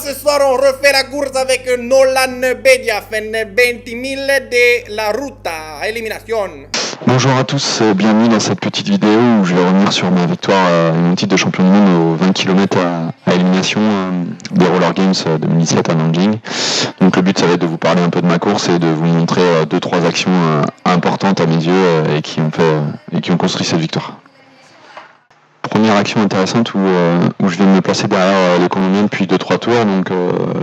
ce soir on refait la course avec Nolan Bediaf en 20 000 de la Ruta Élimination. Bonjour à tous, bienvenue dans cette petite vidéo où je vais revenir sur ma victoire et mon titre de champion du monde aux 20 km à élimination des Roller Games 2017 à Nanjing. Donc le but ça va être de vous parler un peu de ma course et de vous montrer 2-3 actions importantes à mes yeux et qui ont construit cette victoire. Première action intéressante où je viens de me placer derrière les Colombiens depuis 2-3 tours, donc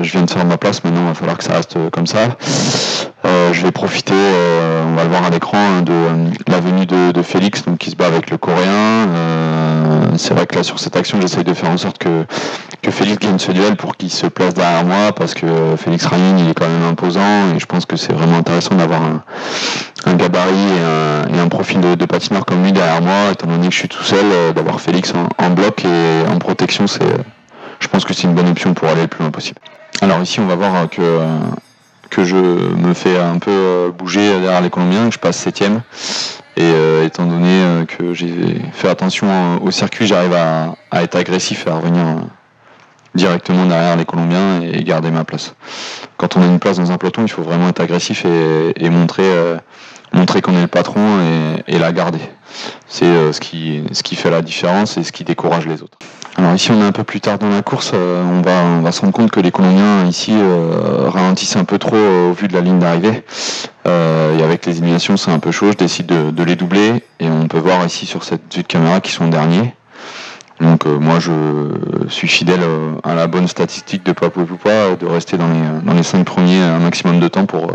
je viens de faire ma place, maintenant il va falloir que ça reste comme ça. Je vais profiter, on va le voir à l'écran, de la venue de Félix, donc qui se bat avec le Coréen. C'est vrai que là sur cette action j'essaye de faire en sorte que Félix gagne ce duel pour qu'il se place derrière moi, parce que Félix Rayun il est quand même imposant et je pense que c'est vraiment intéressant d'avoir un gabarit et un profil de patineur comme lui derrière moi, étant donné que je suis tout seul, d'avoir Félix en bloc et en protection, je pense que c'est une bonne option pour aller le plus loin possible. Alors ici on va voir que je me fais un peu bouger derrière les Colombiens, que je passe 7ème. Et étant donné que j'ai fait attention au circuit, j'arrive à être agressif et à revenir directement derrière les Colombiens et garder ma place. Quand on a une place dans un peloton, il faut vraiment être agressif et montrer qu'on est le patron et la garder. C'est ce qui fait la différence et ce qui décourage les autres. Alors ici on est un peu plus tard dans la course, on va se rendre compte que les Colombiens ici ralentissent un peu trop au vu de la ligne d'arrivée. Et avec les éliminations c'est un peu chaud, je décide de les doubler et on peut voir ici sur cette vue de caméra qu'ils sont derniers. Donc moi je suis fidèle à la bonne statistique de Papou Poupa, de rester dans les 5 premiers un maximum de temps pour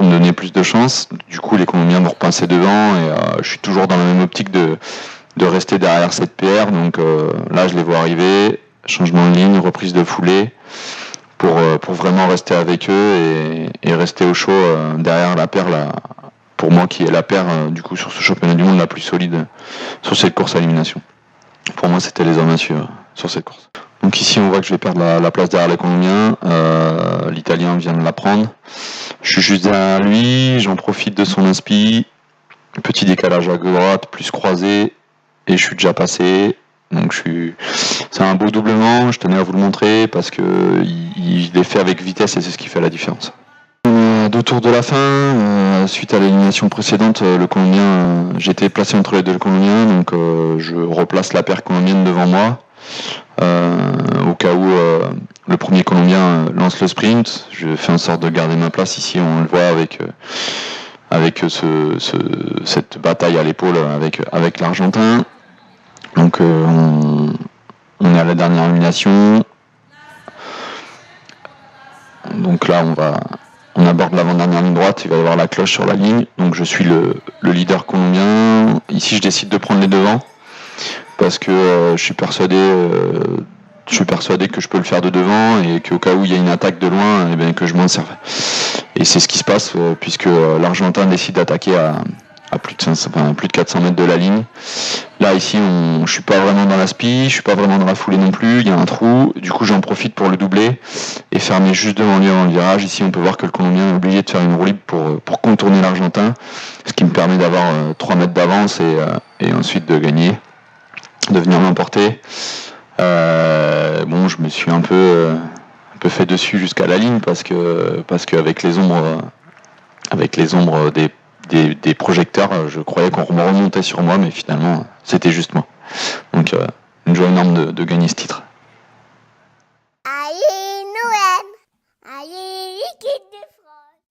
me donner plus de chance. Du coup les Colombiens vont repasser devant et je suis toujours dans la même optique de rester derrière cette PR. Donc là je les vois arriver, changement de ligne, reprise de foulée pour vraiment rester avec eux et rester au chaud derrière la paire là, pour moi qui est la paire du coup sur ce championnat du monde la plus solide sur cette course à élimination. Pour moi c'était les hommes à suivre sur cette course. Donc ici on voit que je vais perdre la place derrière les Colombiens, l'Italien vient de la prendre, je suis juste derrière lui, j'en profite de son inspi, petit décalage à droite, plus croisé, et je suis déjà passé. Donc c'est un beau doublement, je tenais à vous le montrer parce que il est fait avec vitesse et c'est ce qui fait la différence. On est à 2 tours de la fin, suite à l'élimination précédente, le Colombien, j'étais placé entre les deux Colombiens, donc je replace la paire colombienne devant moi. Au cas où le premier Colombien lance le sprint, je fais en sorte de garder ma place. Ici on le voit avec cette bataille à l'épaule avec l'Argentin. Donc on est à la dernière élimination. Donc là on aborde l'avant-dernière ligne droite, il va y avoir la cloche sur la ligne. Donc je suis le leader colombien. Ici je décide de prendre les devants parce que je suis persuadé que je peux le faire de devant et qu'au cas où il y a une attaque de loin, eh bien, que je m'en serve. Et c'est ce qui se passe puisque l'Argentin décide d'attaquer à plus de 400 mètres de la ligne. Là ici je suis pas vraiment dans la spi, je suis pas vraiment dans la foulée non plus, il y a un trou, du coup j'en profite pour le doubler et fermer juste devant lui avant le virage. Ici on peut voir que le Colombien est obligé de faire une roue libre pour contourner l'Argentin, ce qui me permet d'avoir 3 mètres d'avance et ensuite de gagner, de venir m'emporter. Je me suis un peu fait dessus jusqu'à la ligne parce que avec les ombres des projecteurs, je croyais qu'on remontait sur moi, mais finalement c'était juste moi. Donc une joie énorme de gagner ce titre. Allez Noël, allez l'équipe de